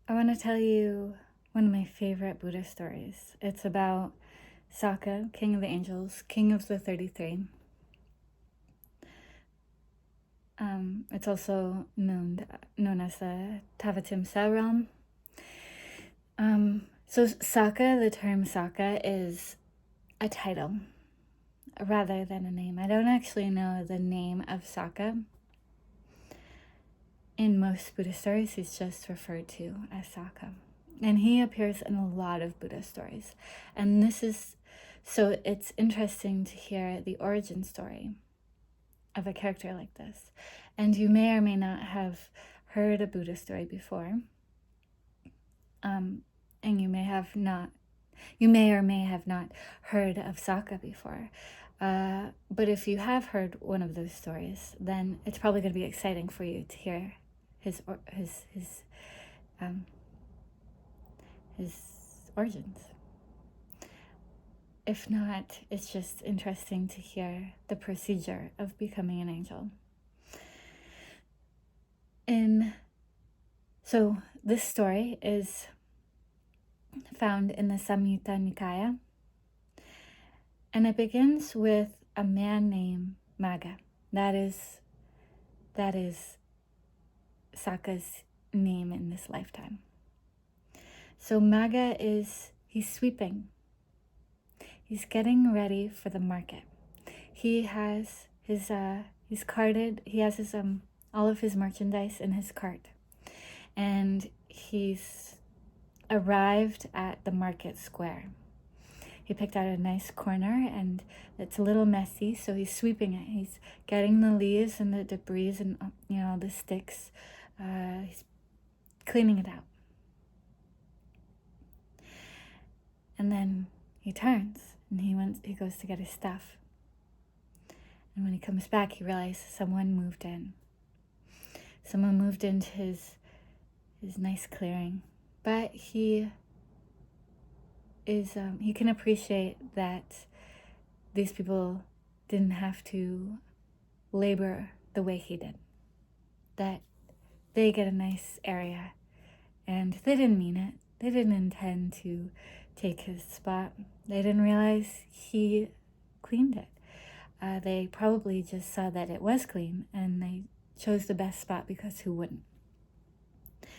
I want to tell you one of my favorite Buddhist stories. It's about Sakka, king of the angels, king of the 33. It's also known as the Tavatimsa realm. So Sakka, the term Sakka, is a title rather than a name. I don't actually know the name of Sakka. In most Buddhist stories, he's just referred to as Sakka. And he appears in a lot of Buddhist stories. And so it's interesting to hear the origin story of a character like this. And you may or may not have heard a Buddhist story before. And you may or may have not heard of Sakka before. But if you have heard one of those stories, then it's probably going to be exciting for you to hear his origins. If not, it's just interesting to hear the procedure of becoming an angel. So this story is found in the Samyutta Nikaya, and it begins with a man named Magga. That is Sakka's name in this lifetime. So Magga he's sweeping. He's getting ready for the market. He has he's carted. He has all of his merchandise in his cart, and he's arrived at the market square. He picked out a nice corner, and it's a little messy, so he's sweeping it. He's getting the leaves and the debris and all the sticks. He's cleaning it out. And then he turns and he goes to get his stuff. And when he comes back, he realizes someone moved in. Someone moved into his nice clearing. But he can appreciate that these people didn't have to labor the way he did. That they get a nice area, and they didn't mean it. They didn't intend to take his spot. They didn't realize he cleaned it. They probably just saw that it was clean, and they chose the best spot because who wouldn't?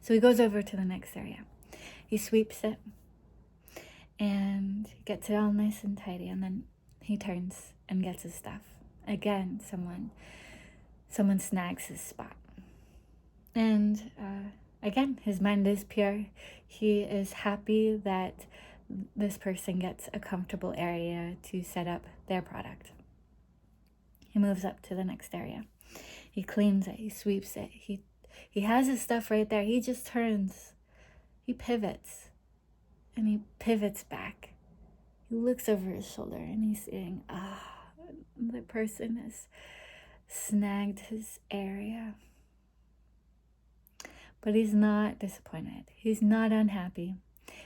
So he goes over to the next area. He sweeps it and gets it all nice and tidy, and then he turns and gets his stuff. Again, someone snags his spot. And again, his mind is pure. He is happy that this person gets a comfortable area to set up their product. He moves up to the next area. He cleans it. He sweeps it. He has his stuff right there. He just turns. He pivots. And he pivots back. He looks over his shoulder and he's saying, the person has snagged his area. But he's not disappointed. He's not unhappy.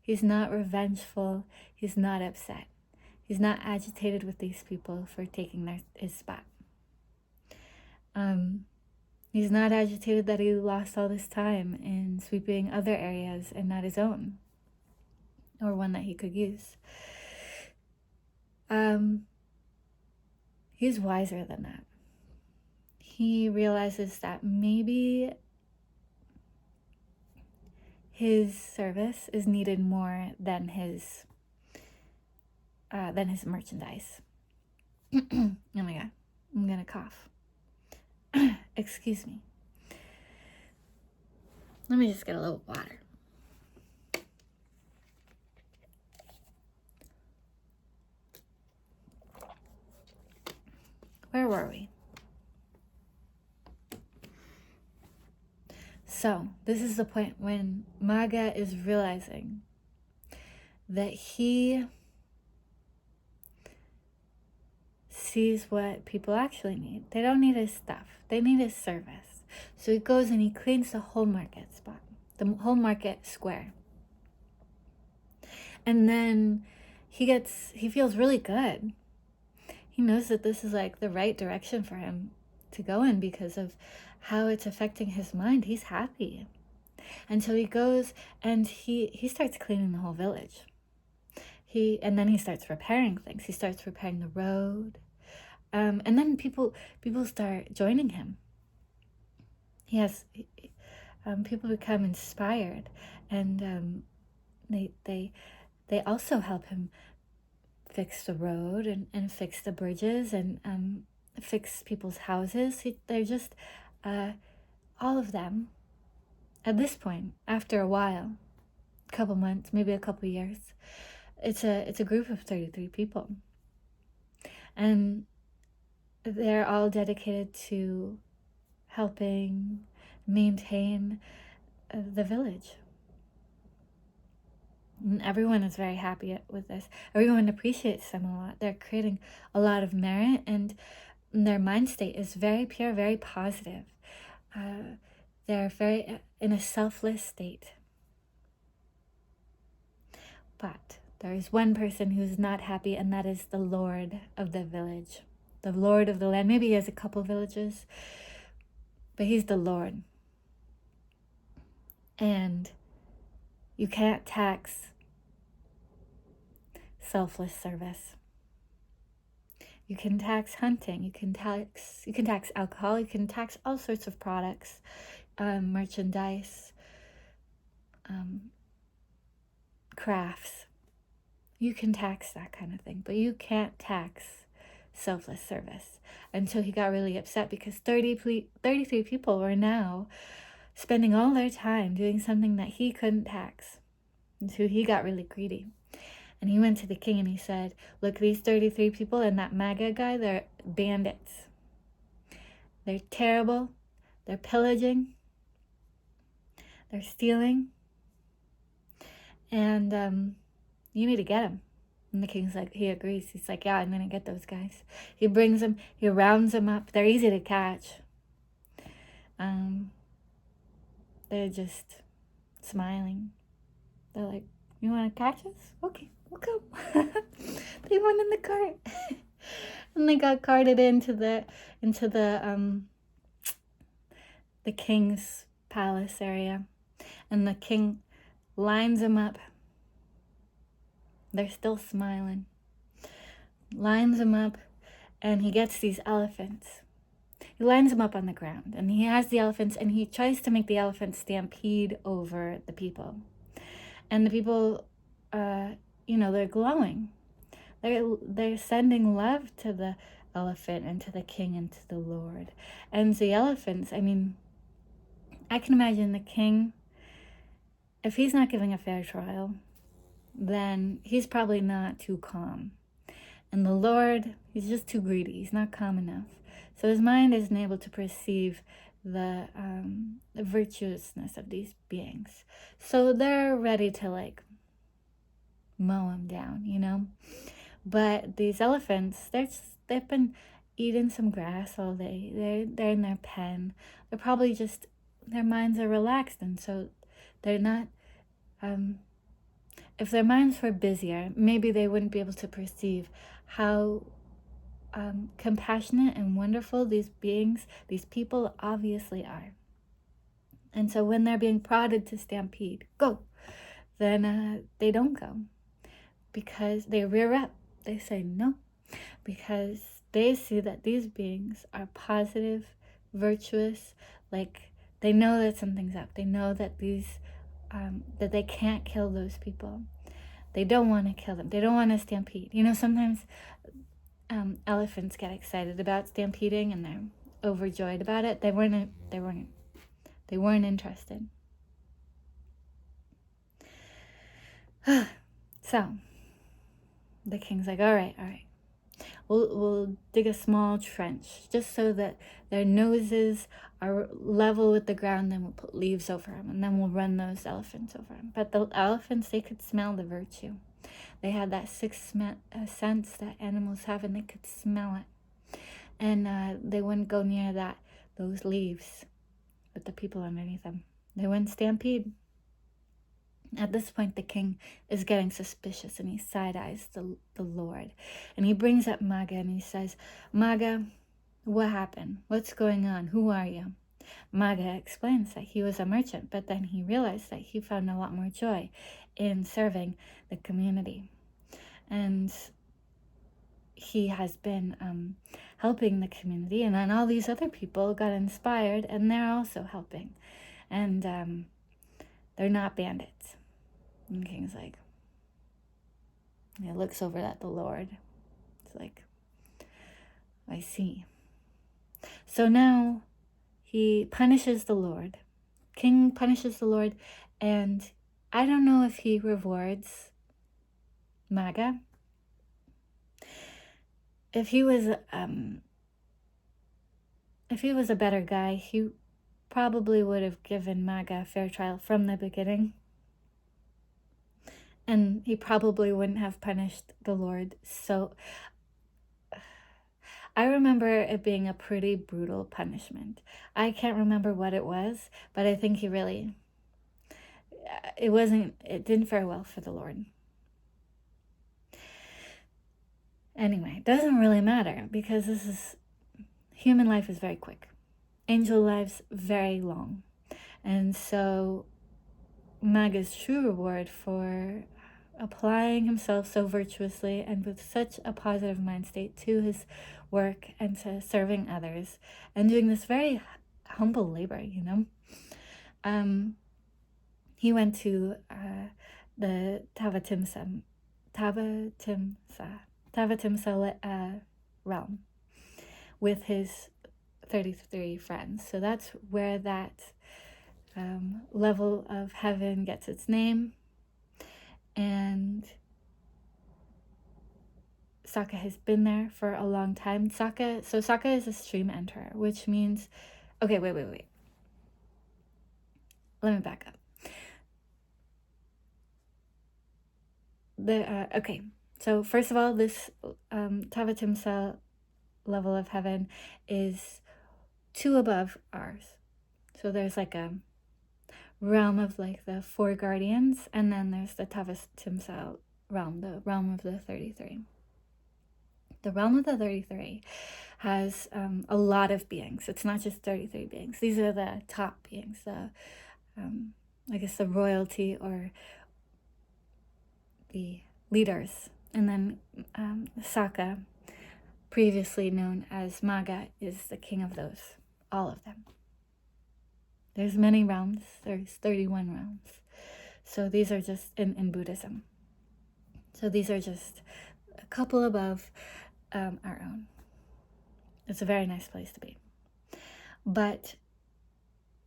He's not revengeful. He's not upset. He's not agitated with these people for taking his spot. He's not agitated that he lost all this time in sweeping other areas and not his own, or one that he could use. He's wiser than that. He realizes that maybe his service is needed more than his merchandise. Oh my God, I'm gonna cough. Excuse me. Let me just get a little water. Where were we? So this is the point when Magga is realizing that he sees what people actually need. They don't need his stuff. They need his service. So he goes and he cleans the whole market spot, the whole market square. And then he feels really good. He knows that this is like the right direction for him to go in because of how it's affecting his mind. He's happy. And so he goes and he starts cleaning the whole village. And then he starts repairing things. He starts repairing the road. And then people start joining him. He has people become inspired, and they also help him fix the road and fix the bridges and fix people's houses. They're just all of them. At this point, after a while, a couple months, maybe a couple years, it's a group of 33 people, and they're all dedicated to helping maintain the village. And everyone is very happy with this. Everyone appreciates them a lot. They're creating a lot of merit, and their mind state is very pure, very positive. They're very in a selfless state. But there is one person who's not happy, and that is the Lord of the village, the Lord of the land. Maybe he has a couple villages, but he's the Lord. And you can't tax selfless service. You can tax hunting, you can tax alcohol, you can tax all sorts of products, merchandise, crafts. You can tax that kind of thing, but you can't tax selfless service. And so he got really upset because 33 people were now spending all their time doing something that he couldn't tax. And so he got really greedy. And he went to the king and he said, look, these 33 people and that MAGA guy, they're bandits. They're terrible. They're pillaging. They're stealing. And you need to get them. And the king's like, he agrees. He's like, yeah, I'm going to get those guys. He brings them. He rounds them up. They're easy to catch. They're just smiling. They're like, you want to catch us? Okay, we'll come. They went in the cart. And they got carted into the king's palace area. And the king lines them up. They're still smiling. Lines them up, and he gets these elephants. He lines them up on the ground, and he has the elephants, and he tries to make the elephants stampede over the people. And the people, they're glowing. They're sending love to the elephant and to the king and to the Lord. And the elephants, I mean, I can imagine the king, if he's not giving a fair trial, then he's probably not too calm. And the Lord, he's just too greedy. He's not calm enough. So his mind isn't able to perceive the virtuousness of these beings. So they're ready to mow him down, But these elephants, they've been eating some grass all day. They're in their pen. They're probably just, their minds are relaxed, and so they're not, if their minds were busier, maybe they wouldn't be able to perceive how compassionate and wonderful these beings, these people obviously are. And so when they're being prodded to stampede, go, then they don't go, because they rear up. They say no, because they see that these beings are positive, virtuous, they know that something's up. They know that that they can't kill those people. They don't want to kill them. They don't want to stampede. Sometimes elephants get excited about stampeding and they're overjoyed about it. They weren't interested. So the king's like, all right. We'll dig a small trench just so that their noses are level with the ground. Then we'll put leaves over them, and then we'll run those elephants over them. But the elephants, they could smell the virtue. They had that sixth sense that animals have, and they could smell it. And they wouldn't go near those leaves with the people underneath them. They wouldn't stampede. At this point, the king is getting suspicious, and he side-eyes the Lord. And he brings up Maga, and he says, Maga, what happened? What's going on? Who are you? Maga explains that he was a merchant, but then he realized that he found a lot more joy in serving the community. And he has been helping the community, and then all these other people got inspired, and they're also helping. And they're not bandits. And the king's like, he looks over at the Lord. It's like, I see. So now he punishes the Lord. King punishes the Lord, and I don't know if he rewards Maga. If he was a better guy, he probably would have given Maga a fair trial from the beginning. And he probably wouldn't have punished the Lord. So I remember it being a pretty brutal punishment. I can't remember what it was, but I think it didn't fare well for the Lord. Anyway, it doesn't really matter, because human life is very quick. Angel lives very long. And so Maga's true reward for applying himself so virtuously and with such a positive mind state to his work and to serving others and doing this very humble labor, he went to the Tavatimsa realm with his 33 friends. So that's where that level of heaven gets its name. And Sakka has been there for a long time. Sakka is a stream enterer, which means, okay, wait. Let me back up. Okay, so first of all, this Tavatimsa level of heaven is 2 above ours. So there's like a realm of like the 4 guardians, and then there's the Tavatimsa realm, the realm of the 33. The realm of the 33 has a lot of beings. It's not just 33 beings. These are the top beings, the I guess the royalty or the leaders. And then Sakka, previously known as Maga, is the king of those, all of them. There's many realms. There's 31 realms. So these are just in Buddhism. So these are just a couple above our own. It's a very nice place to be. But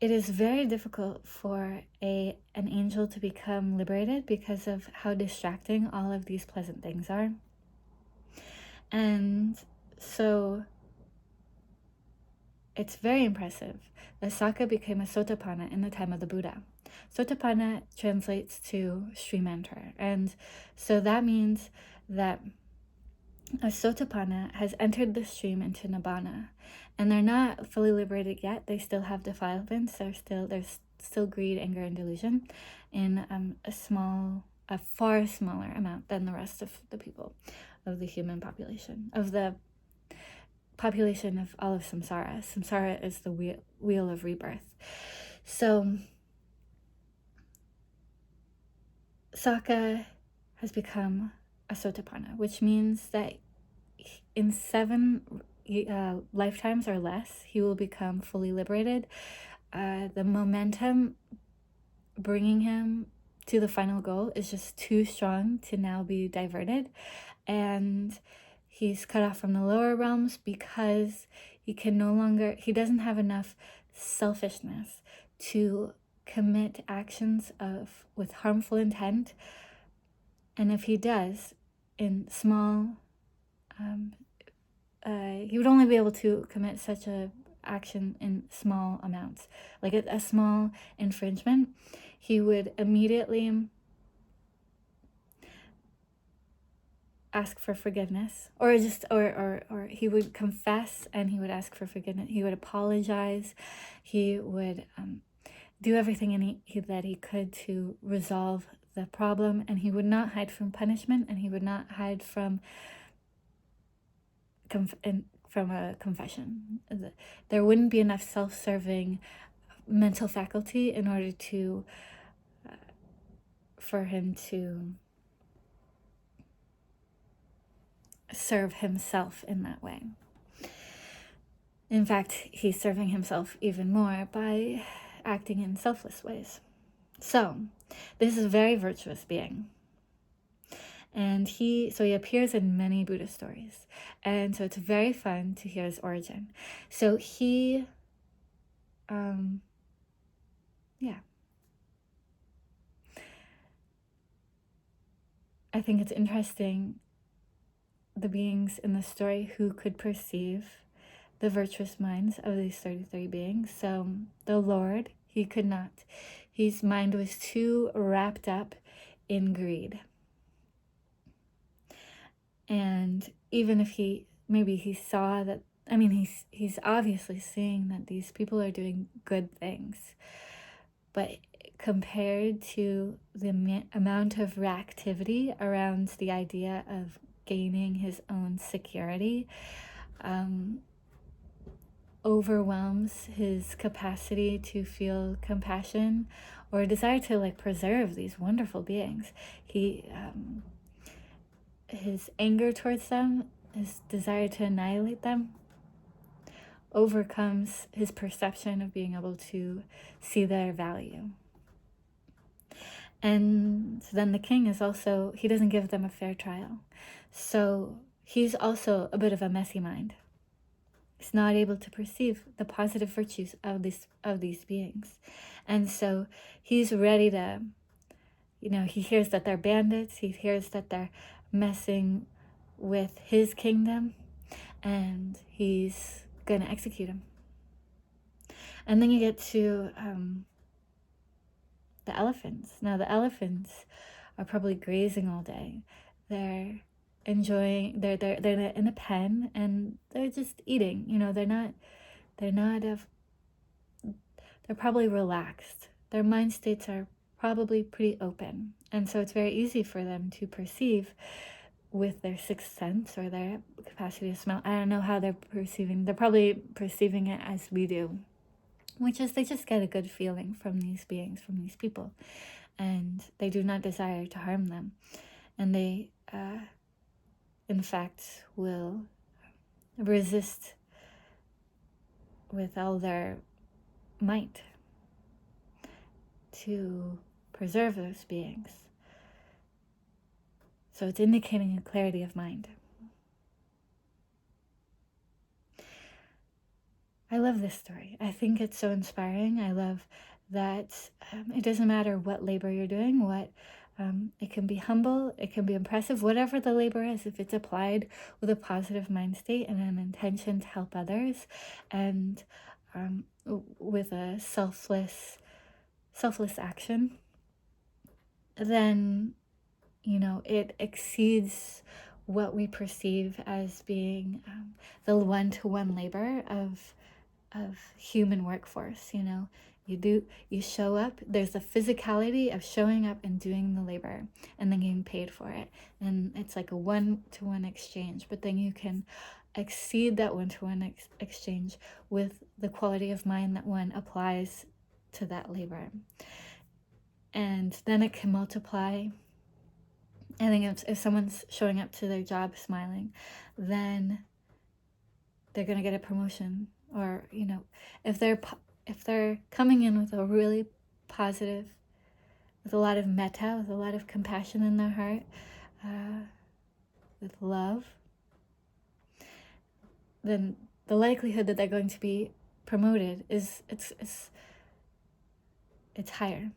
it is very difficult for an angel to become liberated because of how distracting all of these pleasant things are. And so it's very impressive that Sakka became a Sotapanna in the time of the Buddha. Sotapanna translates to stream enterer. And so that means that a Sotapanna has entered the stream into Nibbana. And they're not fully liberated yet. They still have defilements. There's still greed, anger, and delusion in a far smaller amount than the rest of the people of the human population, of the population of all of samsara. Samsara is the wheel of rebirth. So Sakka has become a Sotapanna, which means that in 7 lifetimes or less, he will become fully liberated. The momentum bringing him to the final goal is just too strong to now be diverted. And he's cut off from the lower realms because he doesn't have enough selfishness to commit actions with harmful intent. And if he does, in small, he would only be able to commit such a action in small amounts. Like a small infringement, he would immediately ask for forgiveness, or he would confess and he would ask for forgiveness. He would apologize. He would do everything that he could to resolve the problem, and he would not hide from punishment, and he would not hide from from a confession. There wouldn't be enough self-serving mental faculty in order to for him to serve himself in that way. In fact, he's serving himself even more by acting in selfless ways. So, this is a very virtuous being. And he appears in many Buddhist stories. And so it's very fun to hear his origin. So he, I think it's interesting, the beings in the story who could perceive the virtuous minds of these 33 beings. So the Lord, he could not. His mind was too wrapped up in greed. And even if he saw that, I mean, he's obviously seeing that these people are doing good things, but compared to the amount of reactivity around the idea of gaining his own security, overwhelms his capacity to feel compassion or a desire to like preserve these wonderful beings. His anger towards them, his desire to annihilate them, overcomes his perception of being able to see their value. And then the king is also, he doesn't give them a fair trial. So he's also a bit of a messy mind. He's not able to perceive the positive virtues of these beings. And so he's ready to, he hears that they're bandits, he hears that they're messing with his kingdom, and he's gonna execute him. And then you get to the elephants. Now the elephants are probably grazing all day. They're enjoying, they're in a pen and they're just eating. They're probably relaxed. Their mind states are probably pretty open. And so it's very easy for them to perceive with their sixth sense or their capacity to smell. I don't know how they're perceiving. They're probably perceiving it as we do, which is they just get a good feeling from these beings, from these people, and they do not desire to harm them. And they, in fact, will resist with all their might to preserve those beings. So it's indicating a clarity of mind. I love this story. I think it's so inspiring. I love that it doesn't matter what labor you're doing, it can be humble, it can be impressive, whatever the labor is, if it's applied with a positive mind state and an intention to help others, and with a selfless action, then it exceeds what we perceive as being the one-to-one labor of human workforce. You show up, there's a physicality of showing up and doing the labor and then getting paid for it, and it's like a one-to-one exchange. But then you can exceed that one-to-one exchange with the quality of mind that one applies to that labor, and then it can multiply. I think if someone's showing up to their job smiling, then they're going to get a promotion. Or, if they're coming in with a really positive, with a lot of metta, with a lot of compassion in their heart, with love, then the likelihood that they're going to be promoted is higher.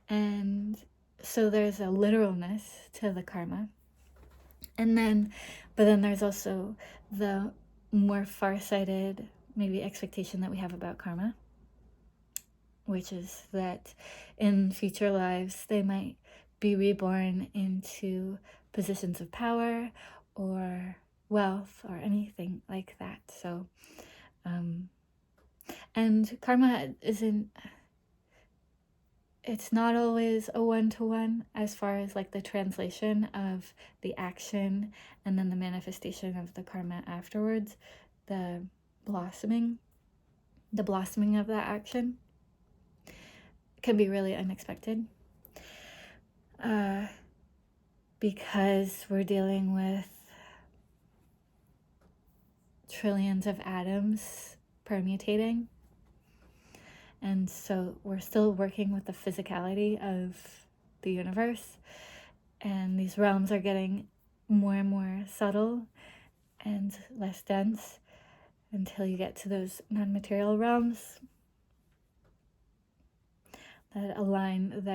And so there's a literalness to the karma. But then there's also the more far-sighted, maybe, expectation that we have about karma, which is that in future lives they might be reborn into positions of power or wealth or anything like that. So, and karma isn't, it's not always a one-to-one as far as like the translation of the action and then the manifestation of the karma afterwards, the blossoming of that action can be really unexpected, because we're dealing with trillions of atoms permutating. And so we're still working with the physicality of the universe. And these realms are getting more and more subtle and less dense until you get to those non-material realms that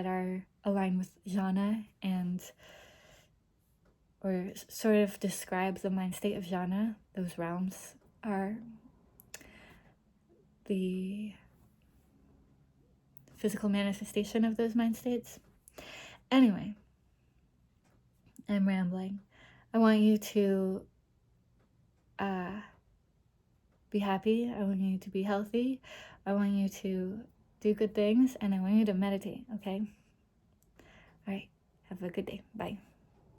are aligned with jhana, and or sort of describes the mind state of jhana. Those realms are the physical manifestation of those mind states. Anyway, I'm rambling. I want you to be happy. I want you to be healthy. I want you to do good things, and I want you to meditate, okay? All right. Have a good day. Bye.